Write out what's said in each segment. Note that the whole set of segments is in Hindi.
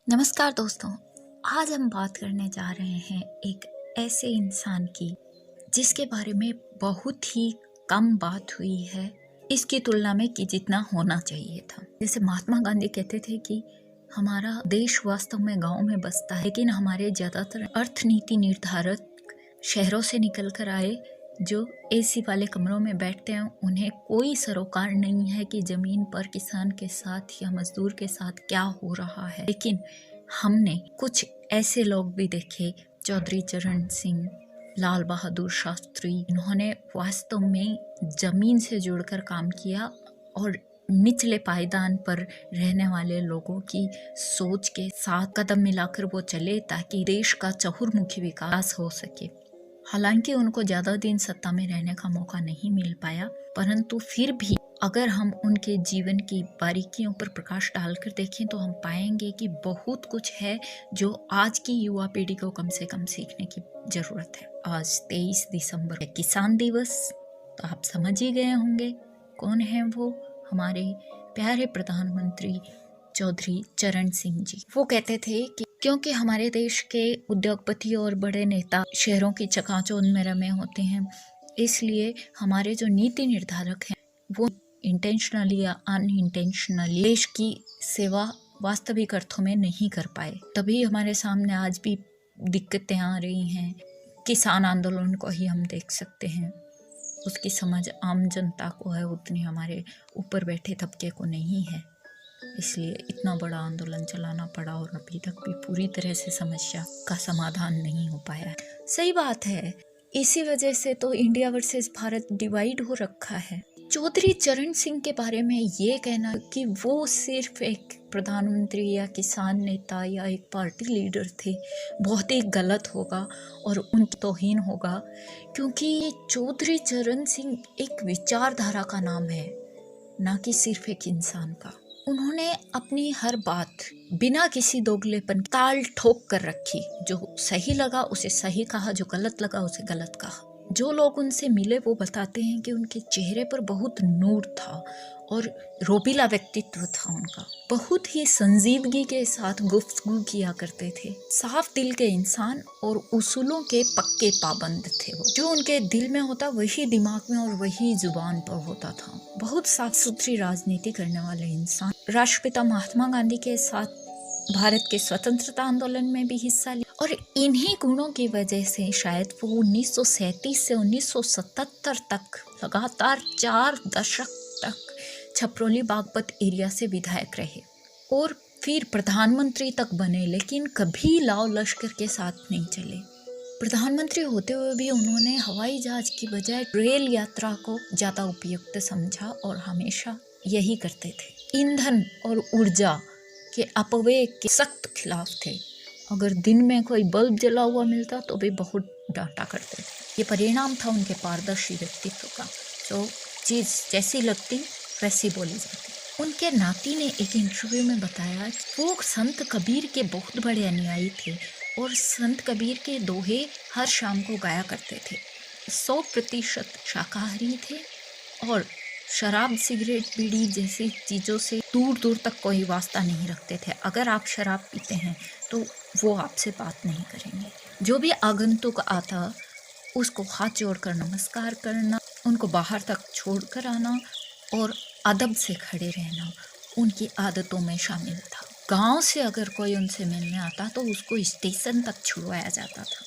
नमस्कार दोस्तों। आज हम बात करने जा रहे हैं एक ऐसे इंसान की जिसके बारे में बहुत ही कम बात हुई है इसकी तुलना में कि जितना होना चाहिए था। जैसे महात्मा गांधी कहते थे कि हमारा देश वास्तव में गांव में बसता है, लेकिन हमारे ज़्यादातर अर्थनीति निर्धारक शहरों से निकल कर आए जो एसी वाले कमरों में बैठते हैं। उन्हें कोई सरोकार नहीं है कि ज़मीन पर किसान के साथ या मजदूर के साथ क्या हो रहा है। लेकिन हमने कुछ ऐसे लोग भी देखे, चौधरी चरण सिंह, लाल बहादुर शास्त्री, इन्होंने वास्तव में ज़मीन से जुड़कर काम किया और निचले पायदान पर रहने वाले लोगों की सोच के साथ कदम मिलाकर वो चले ताकि देश का चहुर्मुखी विकास हो सके। हालांकि उनको ज़्यादा दिन सत्ता में रहने का मौका नहीं मिल पाया, परंतु फिर भी अगर हम उनके जीवन की बारीकियों पर प्रकाश डालकर देखें तो हम पाएंगे कि बहुत कुछ है जो आज की युवा पीढ़ी को कम से कम सीखने की ज़रूरत है। आज 23 दिसंबर है, किसान दिवस, तो आप समझ ही गए होंगे कौन है वो, हमारे प्यारे प्रधानमंत्री चौधरी चरण सिंह जी। वो कहते थे कि क्योंकि हमारे देश के उद्योगपति और बड़े नेता शहरों की चकाचौंध में रमे होते हैं, इसलिए हमारे जो नीति निर्धारक हैं वो इंटेंशनली या अनइंटेंशनली देश की सेवा वास्तविक अर्थों में नहीं कर पाए। तभी हमारे सामने आज भी दिक्कतें आ रही हैं। किसान आंदोलन को ही हम देख सकते हैं, उसकी समझ आम जनता को है, उतनी हमारे ऊपर बैठे तबके को नहीं है, इसलिए इतना बड़ा आंदोलन चलाना पड़ा और अभी तक भी पूरी तरह से समस्या का समाधान नहीं हो पाया है। सही बात है, इसी वजह से तो इंडिया वर्सेस भारत डिवाइड हो रखा है। चौधरी चरण सिंह के बारे में ये कहना कि वो सिर्फ एक प्रधानमंत्री या किसान नेता या एक पार्टी लीडर थे, बहुत ही गलत होगा और उनकी तौहीन होगा, क्योंकि चौधरी चरण सिंह एक विचारधारा का नाम है, ना कि सिर्फ एक इंसान का। उन्होंने अपनी हर बात बिना किसी दोगलेपन ताल ठोक कर रखी। जो सही लगा उसे सही कहा, जो गलत लगा उसे गलत कहा। जो लोग उनसे मिले वो बताते हैं कि उनके चेहरे पर बहुत नूर था और रोबीला व्यक्तित्व था उनका। बहुत ही संजीदगी के साथ गुफ्तगू किया करते थे। साफ दिल के इंसान और उसूलों के पक्के पाबंद थे वो। जो उनके दिल में होता वही दिमाग में और वही जुबान पर होता था। बहुत साफ सुथरी राजनीति करने वाले इंसान। राष्ट्रपिता महात्मा गांधी के साथ भारत के स्वतंत्रता आंदोलन में भी हिस्सा लिया और इन्हीं गुणों की वजह से शायद वो 1937 से 1977 तक लगातार 4 दशक तक छपरोली बागपत एरिया से विधायक रहे और फिर प्रधानमंत्री तक बने, लेकिन कभी लाव लश्कर के साथ नहीं चले। प्रधानमंत्री होते हुए भी उन्होंने हवाई जहाज की बजाय रेल यात्रा को ज़्यादा उपयुक्त समझा और हमेशा यही करते थे। ईंधन और ऊर्जा के अपव्यय के सख्त खिलाफ थे। अगर दिन में कोई बल्ब जला हुआ मिलता तो भी बहुत डांटा करते थे। ये परिणाम था उनके पारदर्शी व्यक्तित्व का। जो चीज़ जैसी लगती वैसी बोली जाती। उनके नाती ने एक इंटरव्यू में बताया कि वो संत कबीर के बहुत बड़े अनुयायी थे और संत कबीर के दोहे हर शाम को गाया करते थे। 100% शाकाहारी थे और शराब, सिगरेट, बीड़ी जैसी चीज़ों से दूर दूर तक कोई वास्ता नहीं रखते थे। अगर आप शराब पीते हैं तो वो आपसे बात नहीं करेंगे। जो भी आगंतुक आता उसको हाथ जोड़कर नमस्कार करना, उनको बाहर तक छोड़कर आना और अदब से खड़े रहना उनकी आदतों में शामिल था। गांव से अगर कोई उनसे मिलने आता तो उसको स्टेशन तक छुड़वाया जाता था।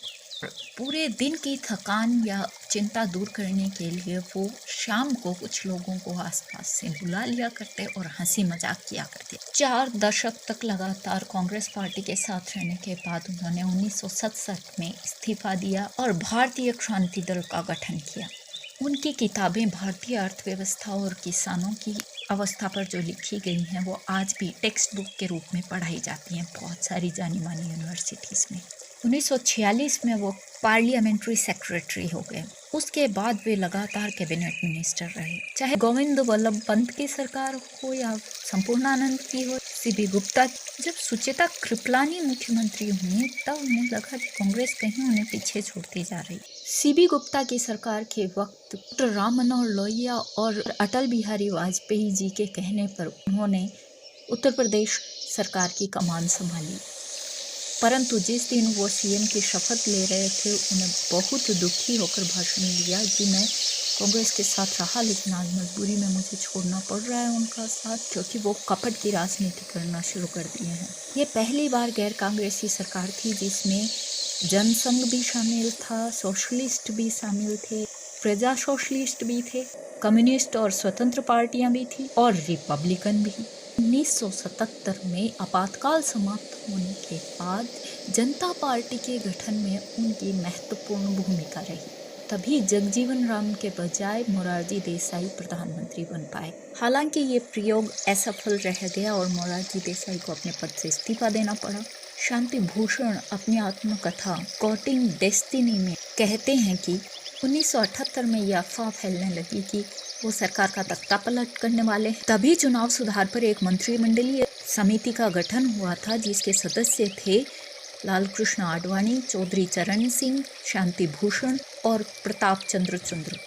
पूरे दिन की थकान या चिंता दूर करने के लिए वो शाम को कुछ लोगों को आसपास से बुला लिया करते और हंसी मजाक किया करते। 4 दशक तक लगातार कांग्रेस पार्टी के साथ रहने के बाद उन्होंने 1967 में इस्तीफा दिया और भारतीय क्रांति दल का गठन किया। उनकी किताबें भारतीय अर्थव्यवस्था और किसानों की अवस्था पर जो लिखी गई हैं वो आज भी टेक्स्ट बुक के रूप में पढ़ाई जाती हैं बहुत सारी जानी मानी यूनिवर्सिटीज़ में। 1946 में वो पार्लियामेंट्री सेक्रेटरी हो गए। उसके बाद वे लगातार कैबिनेट मिनिस्टर रहे, चाहे गोविंद वल्लभ पंत की सरकार हो या संपूर्णानंद की हो, सीबी गुप्ता। जब सुचेता कृपलानी मुख्यमंत्री हुई तब उन्हें लगा कि कांग्रेस कहीं उन्हें पीछे छोड़ती जा रही। सीबी गुप्ता की सरकार के वक्त डॉक्टर राम मनोहर लोहिया और अटल बिहारी वाजपेयी जी के कहने पर उन्होंने उत्तर प्रदेश सरकार की कमान संभाली। परंतु जिस दिन वो सीएम की शपथ ले रहे थे, उन्हें बहुत दुखी होकर भाषण दिया कि मैं कांग्रेस के साथ रहा, लेकिन आज मजबूरी में मुझे छोड़ना पड़ रहा है उनका साथ, क्योंकि वो कपट की राजनीति करना शुरू कर दिए हैं। ये पहली बार गैर कांग्रेसी सरकार थी जिसमें जनसंघ भी शामिल था, सोशलिस्ट भी शामिल थे, प्रजा सोशलिस्ट भी थे, कम्युनिस्ट और स्वतंत्र पार्टियां भी थी और रिपब्लिकन भी। 1977 में आपातकाल समाप्त होने के बाद जनता पार्टी के गठन में उनकी महत्वपूर्ण भूमिका रही। तभी जगजीवन राम के बजाय मोरारजी देसाई प्रधानमंत्री बन पाए। हालांकि ये प्रयोग असफल रह गया और मोरारजी देसाई को अपने पद से इस्तीफा देना पड़ा। शांति भूषण अपनी आत्मकथा कोटिंग डेस्टिनी में कहते हैं कि 1978 में यह अफवाह फैलने लगी कि वो सरकार का तख्ता पलट करने वाले हैं। तभी चुनाव सुधार पर एक मंत्रिमंडलीय समिति का गठन हुआ था, जिसके सदस्य थे लाल कृष्ण आडवाणी, चौधरी चरण सिंह, शांति भूषण और प्रताप चंद्र।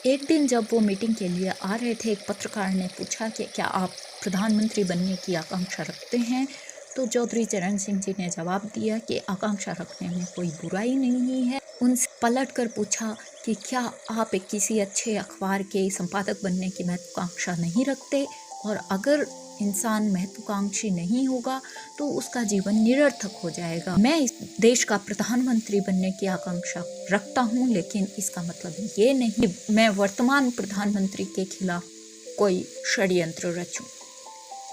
एक दिन जब वो मीटिंग के लिए आ रहे थे, एक पत्रकार ने पूछा कि क्या आप प्रधानमंत्री बनने की आकांक्षा रखते हैं? तो चौधरी चरण सिंह जी ने जवाब दिया कि आकांक्षा रखने में कोई बुराई नहीं है। उनसे पलट कर पूछा कि क्या आप किसी अच्छे अखबार के संपादक बनने की महत्वाकांक्षा नहीं रखते? और अगर इंसान महत्वाकांक्षी नहीं होगा तो उसका जीवन निरर्थक हो जाएगा। मैं इस देश का प्रधानमंत्री बनने की आकांक्षा रखता हूँ, लेकिन इसका मतलब ये नहीं मैं वर्तमान प्रधानमंत्री के खिलाफ कोई षड्यंत्र रचूं।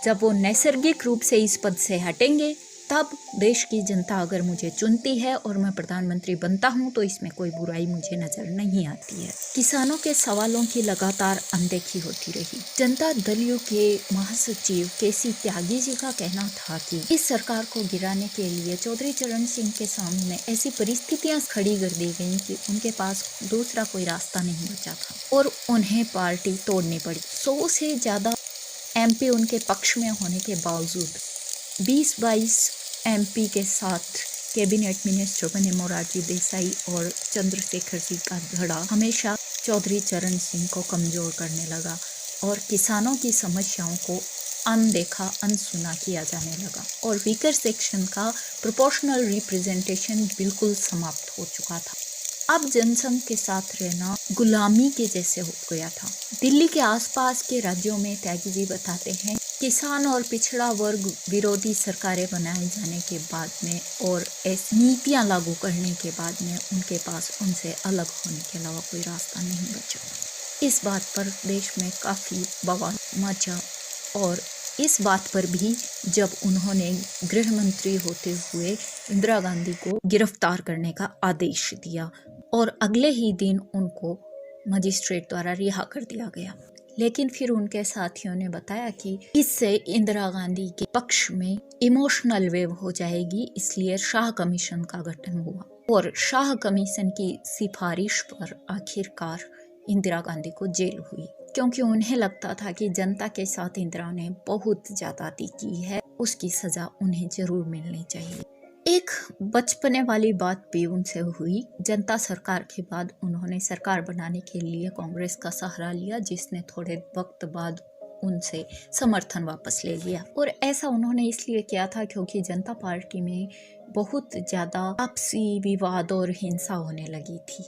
जब वो नैसर्गिक रूप से इस पद से हटेंगे, तब देश की जनता अगर मुझे चुनती है और मैं प्रधानमंत्री बनता हूं, तो इसमें कोई बुराई मुझे नजर नहीं आती है। किसानों के सवालों की लगातार अनदेखी होती रही। जनता दल यू के महासचिव केसी त्यागी जी का कहना था कि इस सरकार को गिराने के लिए चौधरी चरण सिंह के सामने ऐसी परिस्थितियां खड़ी कर दी गई कि उनके पास दूसरा कोई रास्ता नहीं बचा था और उन्हें पार्टी तोड़नी पड़ी। 100 से ज्यादा एमपी उनके पक्ष में होने के बावजूद 20-22 एमपी के साथ कैबिनेट मिनिस्टर बने मोरारजी देसाई और चंद्रशेखर जी का धड़ा हमेशा चौधरी चरण सिंह को कमजोर करने लगा और किसानों की समस्याओं को अनदेखा अनसुना किया जाने लगा और वीकर सेक्शन का प्रोपोर्शनल रिप्रेजेंटेशन बिल्कुल समाप्त हो चुका था। अब जनसंघ के साथ रहना गुलामी के जैसे हो गया था। दिल्ली के आसपास के राज्यों में त्यागी जी बताते हैं, किसान और पिछड़ा वर्ग विरोधी सरकारें बनाए जाने के बाद में और ऐसी नीतियां लागू करने के बाद में उनके पास उनसे अलग होने के अलावा कोई रास्ता नहीं बचा। इस बात पर देश में काफ़ी बवाल मचा और इस बात पर भी जब उन्होंने गृह मंत्री होते हुए इंदिरा गांधी को गिरफ्तार करने का आदेश दिया और अगले ही दिन उनको मजिस्ट्रेट द्वारा रिहा कर दिया गया। लेकिन फिर उनके साथियों ने बताया कि इससे इंदिरा गांधी के पक्ष में इमोशनल वेव हो जाएगी, इसलिए शाह कमीशन का गठन हुआ और शाह कमीशन की सिफारिश पर आखिरकार इंदिरा गांधी को जेल हुई, क्योंकि उन्हें लगता था कि जनता के साथ इंदिरा ने बहुत ज्यादती की है, उसकी सजा उन्हें जरूर मिलनी चाहिए। एक बचपने वाली बात भी उनसे हुई। जनता सरकार के बाद उन्होंने सरकार बनाने के लिए कांग्रेस का सहारा लिया, जिसने थोड़े वक्त बाद उनसे समर्थन वापस ले लिया और ऐसा उन्होंने इसलिए किया था क्योंकि जनता पार्टी में बहुत ज़्यादा आपसी विवाद और हिंसा होने लगी थी,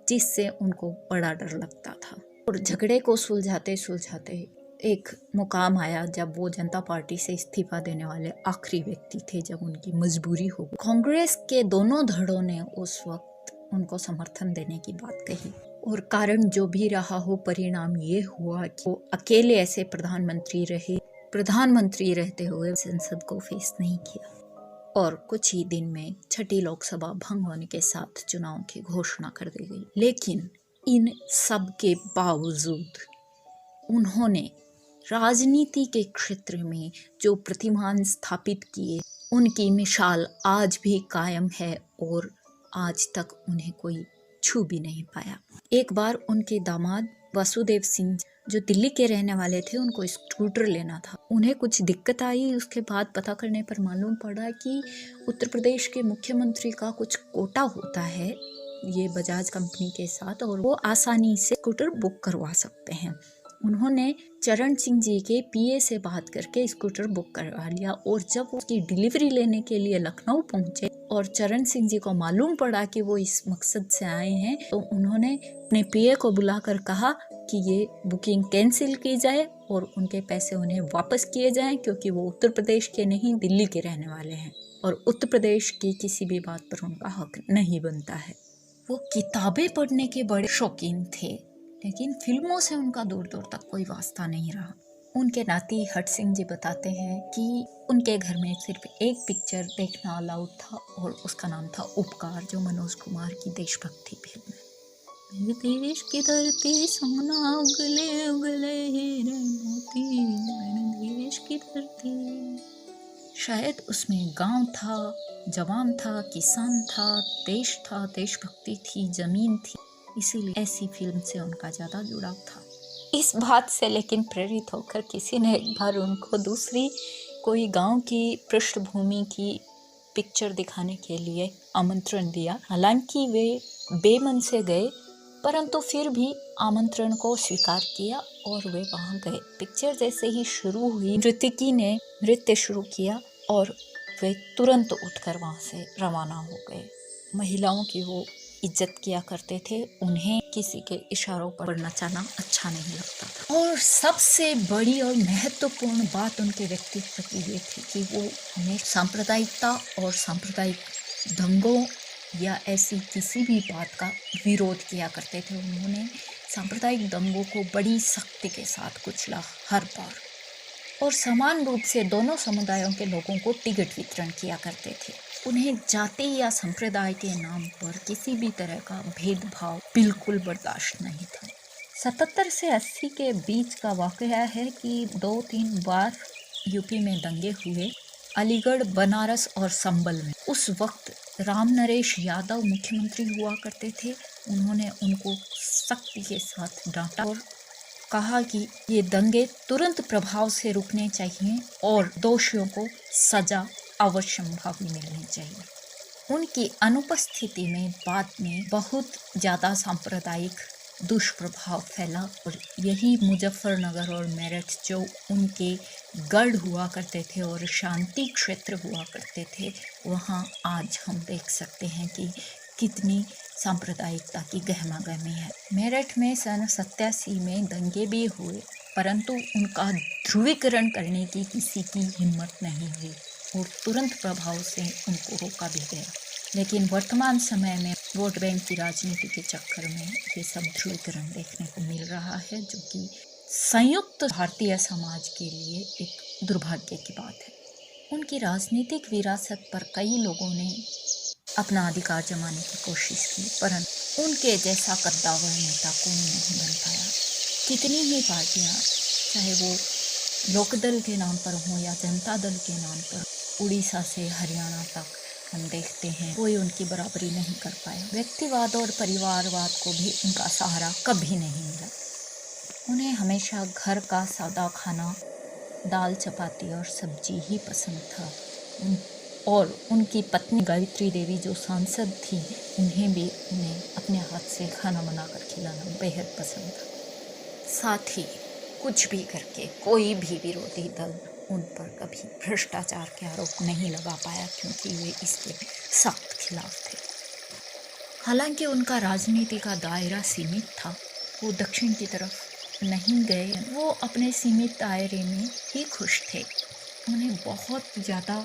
जिससे उनको बड़ा डर लगता था और झगड़े को सुलझाते सुलझाते एक मुकाम आया जब वो जनता पार्टी से इस्तीफा देने वाले आखिरी व्यक्ति थे, जब उनकी मजबूरी हो गई। कांग्रेस के दोनों धड़ों ने उस वक्त उनको समर्थन देने की बात कही और कारण जो भी रहा हो, परिणाम ये हुआ कि वो अकेले ऐसे प्रधानमंत्री रहते हुए संसद को फेस नहीं किया और कुछ ही दिन में छठी लोकसभा भंग होने के साथ चुनाव की घोषणा कर दी गई। लेकिन इन सब के बावजूद उन्होंने राजनीति के क्षेत्र में जो प्रतिमान स्थापित किए, उनकी मिसाल आज भी कायम है और आज तक उन्हें कोई छू भी नहीं पाया। एक बार उनके दामाद वासुदेव सिंह जो दिल्ली के रहने वाले थे, उनको स्कूटर लेना था। उन्हें कुछ दिक्कत आई, उसके बाद पता करने पर मालूम पड़ा कि उत्तर प्रदेश के मुख्यमंत्री का कुछ कोटा होता है ये बजाज कंपनी के साथ और वो आसानी से स्कूटर बुक करवा सकते हैं। उन्होंने चरण सिंह जी के पीए से बात करके स्कूटर बुक करवा लिया और जब उसकी डिलीवरी लेने के लिए लखनऊ पहुंचे और चरण सिंह जी को मालूम पड़ा कि वो इस मकसद से आए हैं, तो उन्होंने अपने पीए को बुलाकर कहा कि ये बुकिंग कैंसिल की जाए और उनके पैसे उन्हें वापस किए जाएं, क्योंकि वो उत्तर प्रदेश के नहीं दिल्ली के रहने वाले हैं और उत्तर प्रदेश की किसी भी बात पर उनका हक नहीं बनता है। वो किताबें पढ़ने के बड़े शौकीन थे, लेकिन फिल्मों से उनका दूर दूर तक कोई वास्ता नहीं रहा। उनके नाती हट सिंह जी बताते हैं कि उनके घर में सिर्फ एक पिक्चर देखना अलाउड था और उसका नाम था उपकार, जो मनोज कुमार की देशभक्ति फिल्म है। मेरे देश की धरती सोना उगले उगले हीरे मोती, मेरे देश की धरती। शायद उसमें गांव था, जवान था, किसान था, देश था, देशभक्ति थी, जमीन थी, इसीलिए ऐसी फिल्म से उनका ज़्यादा जुड़ाव था। इस बात से लेकिन प्रेरित होकर किसी ने एक बार उनको दूसरी कोई गांव की पृष्ठभूमि की पिक्चर दिखाने के लिए आमंत्रण दिया। हालांकि वे बेमन से गए, परंतु फिर भी आमंत्रण को स्वीकार किया और वे वहां गए। पिक्चर जैसे ही शुरू हुई, नृत्यकी ने नृत्य शुरू किया और वे तुरंत उठकर वहां से रवाना हो गए। महिलाओं की वो इज्जत किया करते थे, उन्हें किसी के इशारों पर नचाना अच्छा नहीं लगता था। और सबसे बड़ी और महत्वपूर्ण बात उनके व्यक्तित्व की ये थी कि वो हमें सांप्रदायिकता और सांप्रदायिक दंगों या ऐसी किसी भी बात का विरोध किया करते थे। उन्होंने सांप्रदायिक दंगों को बड़ी सख्ती के साथ कुचला हर बार, और समान रूप से दोनों समुदायों के लोगों को टिकट वितरण किया करते थे। उन्हें जाति या संप्रदाय के नाम पर किसी भी तरह का भेदभाव बिल्कुल बर्दाश्त नहीं था। 77 से 80 के बीच का वाकया है कि 2-3 बार यूपी में दंगे हुए, अलीगढ़, बनारस और संभल में। उस वक्त राम नरेश यादव मुख्यमंत्री हुआ करते थे। उन्होंने उनको सख्ती के साथ डांटा और कहा कि ये दंगे तुरंत प्रभाव से रुकने चाहिए और दोषियों को सजा अवश्यंभावी मिलनी चाहिए। उनकी अनुपस्थिति में बाद में बहुत ज़्यादा सांप्रदायिक दुष्प्रभाव फैला और यही मुजफ्फरनगर और मेरठ, जो उनके गढ़ हुआ करते थे और शांति क्षेत्र हुआ करते थे, वहाँ आज हम देख सकते हैं कि कितनी सांप्रदायिकता की गहमागहमी है। मेरठ में सन 87 में दंगे भी हुए, परंतु उनका ध्रुवीकरण करने की किसी की हिम्मत नहीं हुई और तुरंत प्रभाव से उनको रोका भी गया। लेकिन वर्तमान समय में वोट बैंक की राजनीति के चक्कर में ये सब ध्रुवीकरण देखने को मिल रहा है, जो कि संयुक्त भारतीय समाज के लिए एक दुर्भाग्य की बात है। उनकी राजनीतिक विरासत पर कई लोगों ने अपना अधिकार जमाने की कोशिश की, परंतु उनके जैसा कद्दावर नेता कोई नहीं बन पाया। कितनी ही पार्टियां, चाहे वो लोकदल के नाम पर हो या जनता दल के नाम पर, उड़ीसा से हरियाणा तक हम देखते हैं, कोई उनकी बराबरी नहीं कर पाया। व्यक्तिवाद और परिवारवाद को भी उनका सहारा कभी नहीं मिला। उन्हें हमेशा घर का सादा खाना, दाल चपाती और सब्जी ही पसंद था। और उनकी पत्नी गायत्री देवी जो सांसद थी, उन्हें अपने हाथ से खाना बनाकर खिलाना बेहद पसंद था। साथ ही कुछ भी करके कोई भी विरोधी दल उन पर कभी भ्रष्टाचार के आरोप नहीं लगा पाया, क्योंकि वे इसके सख्त खिलाफ थे। हालांकि उनका राजनीति का दायरा सीमित था, वो दक्षिण की तरफ नहीं गए, वो अपने सीमित दायरे में ही खुश थे। उन्हें बहुत ज़्यादा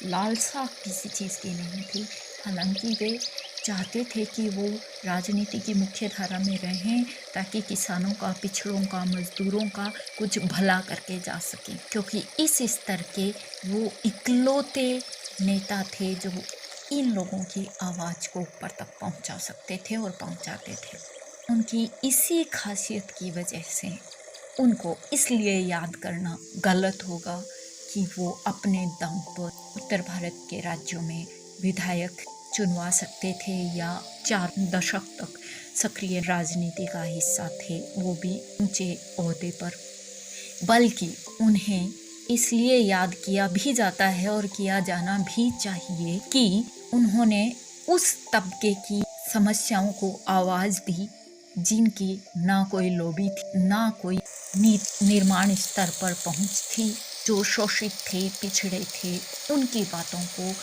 लालसा किसी चीज़ की नहीं थी। हालांकि वे चाहते थे कि वो राजनीति की मुख्य धारा में रहें, ताकि किसानों का, पिछड़ों का, मजदूरों का कुछ भला करके जा सकें, क्योंकि इस स्तर के वो इकलौते नेता थे जो इन लोगों की आवाज़ को ऊपर तक पहुंचा सकते थे और पहुंचाते थे। उनकी इसी खासियत की वजह से उनको इसलिए याद करना गलत होगा कि वो अपने दम पर उत्तर भारत के राज्यों में विधायक चुनवा सकते थे या 4 दशक तक सक्रिय राजनीति का हिस्सा थे, वो भी ऊंचे ओहदे पर। बल्कि उन्हें इसलिए याद किया भी जाता है और किया जाना भी चाहिए कि उन्होंने उस तबके की समस्याओं को आवाज़ दी जिनकी ना कोई लॉबी थी, ना कोई निर्माण स्तर पर पहुंच थी। जो शोषित थे, पिछड़े थे, उनकी बातों को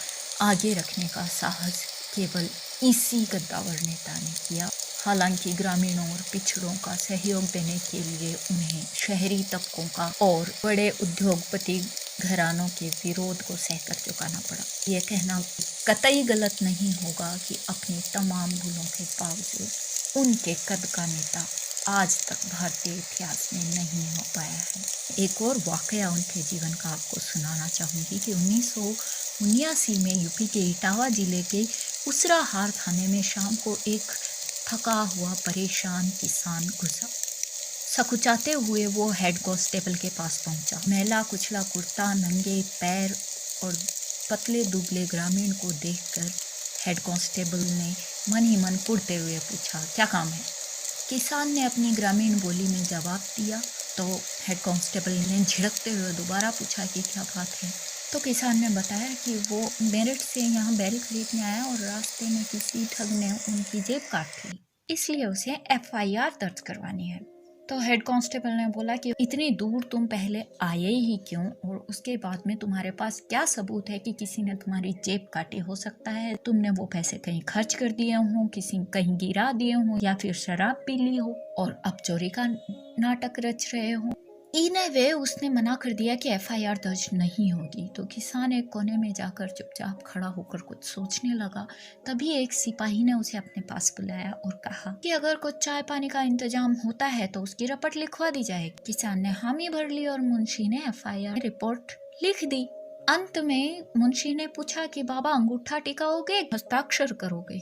आगे रखने का साहस केवल इसी गद्दावर नेता ने किया। हालांकि ग्रामीणों और पिछड़ों का सहयोग देने के लिए उन्हें शहरी तबकों का और बड़े उद्योगपति घरानों के विरोध को सहकर चुकाना पड़ा। यह कहना कतई गलत नहीं होगा कि अपनी तमाम भूलों के बावजूद उनके कद का नेता आज तक भारतीय इतिहास में नहीं हो पाया है। एक और वाकया उनके जीवन का आपको सुनाना चाहूँगी कि 1979 में यूपी के इटावा जिले के उसराहार थाने में शाम को एक थका हुआ परेशान किसान घुसा। सकुचाते हुए वो हेड कांस्टेबल के पास पहुंचा। मैला कुचला कुर्ता, नंगे पैर और पतले दुबले ग्रामीण को देखकर हेड कांस्टेबल ने मन ही मन कुढ़ते हुए पूछा, क्या काम है? किसान ने अपनी ग्रामीण बोली में जवाब दिया तो हेड कांस्टेबल ने झिड़कते हुए दोबारा पूछा कि क्या बात है? तो किसान ने बताया कि वो मेरठ से यहाँ बैल खरीदने आया और रास्ते में किसी ठग ने उनकी जेब काट ली, इसलिए उसे FIR दर्ज करवानी है। तो हेड कांस्टेबल ने बोला कि इतनी दूर तुम पहले आए ही क्यों, और उसके बाद में तुम्हारे पास क्या सबूत है कि किसी ने तुम्हारी जेब काटी? हो सकता है तुमने वो पैसे कहीं खर्च कर दिए हो, किसी कहीं गिरा दिए हो, या फिर शराब पी ली हो और अब चोरी का नाटक रच रहे हो। इन वे उसने मना कर दिया कि FIR दर्ज नहीं होगी। तो किसान एक कोने में जाकर चुपचाप खड़ा होकर कुछ सोचने लगा। तभी एक सिपाही ने उसे अपने पास बुलाया और कहा कि अगर कुछ चाय पानी का इंतजाम होता है तो उसकी रपट लिखवा दी जाएगी। किसान ने हामी भर ली और मुंशी ने FIR रिपोर्ट लिख दी। अंत में मुंशी ने पूछा कि बाबा अंगूठा टिकाओगे, हस्ताक्षर करोगे?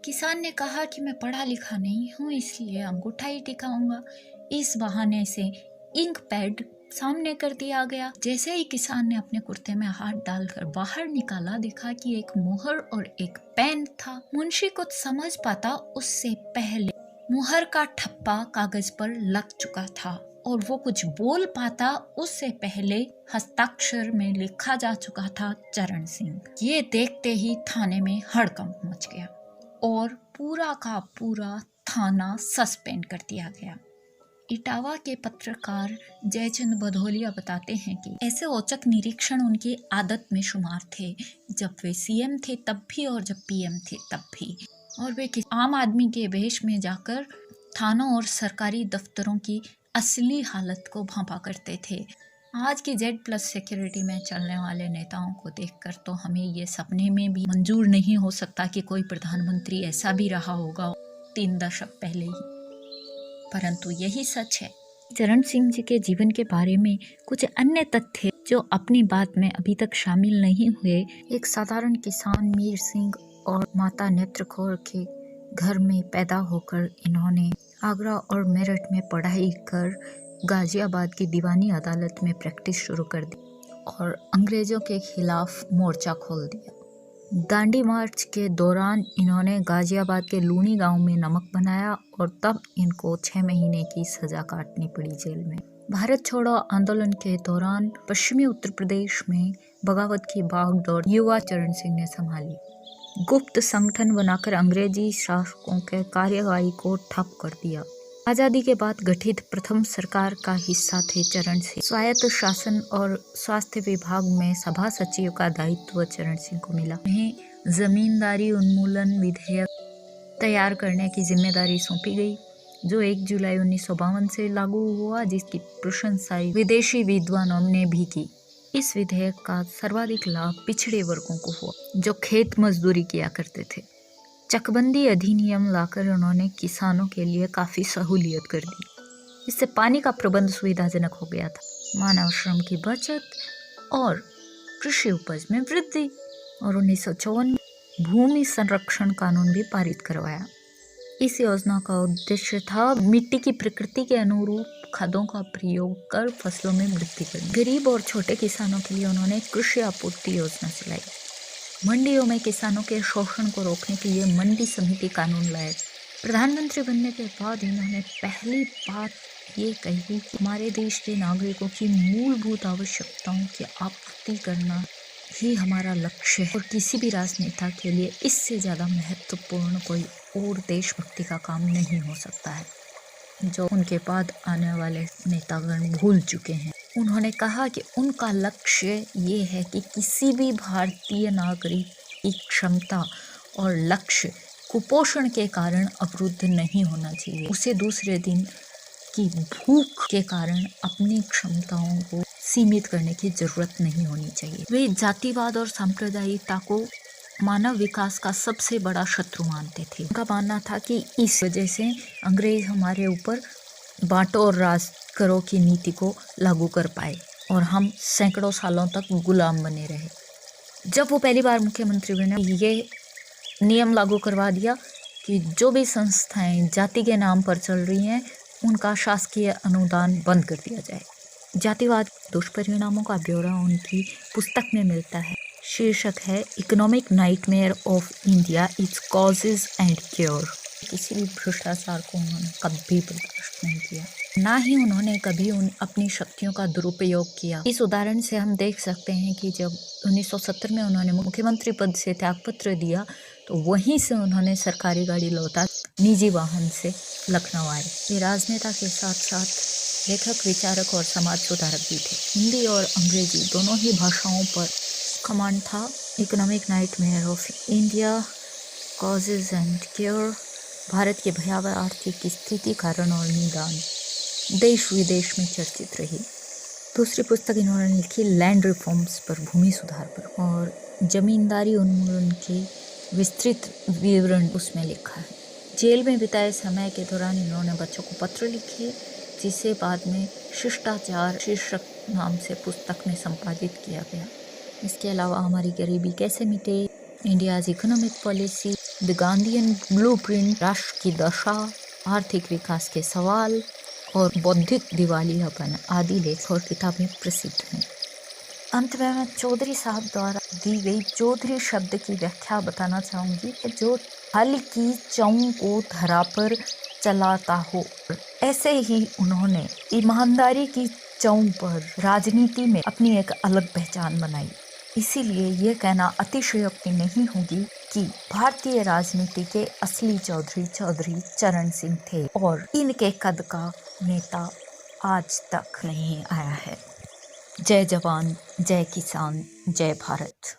किसान ने कहा कि मैं पढ़ा लिखा नहीं हूँ, इसलिए अंगूठा ही टिकाऊंगा। इस बहाने से इंक पैड सामने कर दिया गया। जैसे ही किसान ने अपने कुर्ते में हाथ डालकर बाहर निकाला, देखा कि एक मुहर और एक पेन था। मुंशी कुछ समझ पाता उससे पहले मुहर का ठप्पा कागज पर लग चुका था और वो कुछ बोल पाता उससे पहले हस्ताक्षर में लिखा जा चुका था चरण सिंह। ये देखते ही थाने में हड़कंप मच गया और पूरा का पूरा थाना सस्पेंड कर दिया गया। इटावा के पत्रकार जयचंद भदौलिया बताते हैं कि ऐसे औचक निरीक्षण उनकी आदत में शुमार थे, जब वे CM थे तब भी और जब PM थे तब भी। और वे आम आदमी के वेश में जाकर थानों और सरकारी दफ्तरों की असली हालत को भांपा करते थे। आज की Z+ सिक्योरिटी में चलने वाले नेताओं को देखकर तो हमें ये सपने में भी मंजूर नहीं हो सकता कि कोई प्रधानमंत्री ऐसा भी रहा होगा 3 दशक पहले ही। परंतु यही सच है। चरण सिंह जी के जीवन के बारे में कुछ अन्य तथ्य जो अपनी बात में अभी तक शामिल नहीं हुए। एक साधारण किसान मीर सिंह और माता नेत्र कौर के घर में पैदा होकर इन्होंने आगरा और मेरठ में पढ़ाई कर गाजियाबाद की दीवानी अदालत में प्रैक्टिस शुरू कर दी और अंग्रेजों के खिलाफ मोर्चा खोल दिया। दांडी मार्च के दौरान इन्होंने गाजियाबाद के लूनी गांव में नमक बनाया और तब इनको 6 महीने की सजा काटनी पड़ी जेल में। भारत छोड़ो आंदोलन के दौरान पश्चिमी उत्तर प्रदेश में बगावत की बागडोर युवा चरण सिंह ने संभाली। गुप्त संगठन बनाकर अंग्रेजी शासकों के कार्यवाही को ठप कर दिया। आजादी के बाद गठित प्रथम सरकार का हिस्सा थे चरण सिंह। स्वायत्त शासन और स्वास्थ्य विभाग में सभा सचिव का दायित्व चरण सिंह को मिला। उन्हें जमींदारी उन्मूलन विधेयक तैयार करने की जिम्मेदारी सौंपी गई, जो 1 जुलाई 1952 से लागू हुआ, जिसकी प्रशंसा विदेशी विद्वानों ने भी की। इस विधेयक का सर्वाधिक लाभ पिछड़े वर्गों को हुआ, जो खेत मजदूरी किया करते थे। चकबंदी अधिनियम लाकर उन्होंने किसानों के लिए काफ़ी सहूलियत कर दी। इससे पानी का प्रबंध सुविधाजनक हो गया था, मानव श्रम की बचत और कृषि उपज में वृद्धि। और 1954 में भूमि संरक्षण कानून भी पारित करवाया। इस योजना का उद्देश्य था मिट्टी की प्रकृति के अनुरूप खादों का प्रयोग कर फसलों में वृद्धि करना। गरीब और छोटे किसानों के लिए उन्होंने कृषि आपूर्ति योजना चलाई। मंडियों में किसानों के शोषण को रोकने के लिए मंडी समिति कानून लाए। प्रधानमंत्री बनने के बाद इन्होंने पहली बात ये कही कि हमारे देश के नागरिकों की मूलभूत आवश्यकताओं की आपूर्ति करना ही हमारा लक्ष्य है और किसी भी राजनेता के लिए इससे ज़्यादा महत्वपूर्ण कोई और देशभक्ति का काम नहीं हो सकता है। जो उनके बाद आने वाले नेतागण भूल चुके हैं। उन्होंने कहा कि उनका लक्ष्य ये है कि किसी भी भारतीय नागरिक की क्षमता और लक्ष्य कुपोषण के कारण अवरुद्ध नहीं होना चाहिए। उसे दूसरे दिन की भूख के कारण अपनी क्षमताओं को सीमित करने की जरूरत नहीं होनी चाहिए। वे जातिवाद और सांप्रदायिकता को मानव विकास का सबसे बड़ा शत्रु मानते थे। उनका मानना था कि इस वजह से अंग्रेज हमारे ऊपर बांटो और राज करो की नीति को लागू कर पाए और हम सैकड़ों सालों तक गुलाम बने रहे। जब वो पहली बार मुख्यमंत्री बने, ये नियम लागू करवा दिया कि जो भी संस्थाएं जाति के नाम पर चल रही हैं उनका शासकीय अनुदान बंद कर दिया जाए। जातिवाद दुष्परिणामों का ब्यौरा उनकी पुस्तक में मिलता है। शीर्षक है economic nightmare of India, its causes and cure. किसी भी भ्रष्टाचार को उन्होंने कभी बर्दाश्त नहीं किया, ना ही उन्होंने कभी अपनी शक्तियों का दुरुपयोग किया। इस उदाहरण से हम देख सकते हैं कि जब 1970 में उन्होंने मुख्यमंत्री पद से त्यागपत्र दिया तो वहीं से उन्होंने सरकारी गाड़ी लौटा निजी वाहन से लखनऊ आए। ये राजनेता के साथ साथ लेखक, विचारक और समाज सुधारक भी थे। हिंदी और अंग्रेजी दोनों ही भाषाओं पर कमांड था। Economic nightmare of India, causes and cure, Bharat की भयावह आर्थिक स्थिति, कारण और निदान, देश विदेश में चर्चित रही। दूसरी पुस्तक इन्होंने लिखी लैंड रिफॉर्म्स पर, भूमि सुधार पर, और जमींदारी उन्मूलन के विस्तृत विवरण उसमें लिखा है। जेल में बिताए समय के दौरान इन्होंने बच्चों को पत्र लिखे, जिसे बाद में शिष्टाचार शीर्षक नाम से पुस्तक में संपादित किया गया। इसके अलावा हमारी गरीबी कैसे मिटे, India's economic policy, the Gandhian blueprint, राष्ट्र की दशा, आर्थिक विकास के सवाल और बौद्धिक दिवालियापन आदि लेख और किताबें प्रसिद्ध हैं। अंत में मैं चौधरी साहब द्वारा दी गई चौधरी शब्द की व्याख्या बताना चाहूँगी कि जो हल की चौं को धरा पर चलाता हो। ऐसे ही उन्होंने ईमानदारी की चौं पर राजनीति में अपनी एक अलग पहचान बनाई। इसीलिए ये कहना अतिशयोक्ति नहीं होगी कि भारतीय राजनीति के असली चौधरी चौधरी चरण सिंह थे और इनके कद का नेता आज तक नहीं आया है। जय जवान, जय किसान, जय भारत।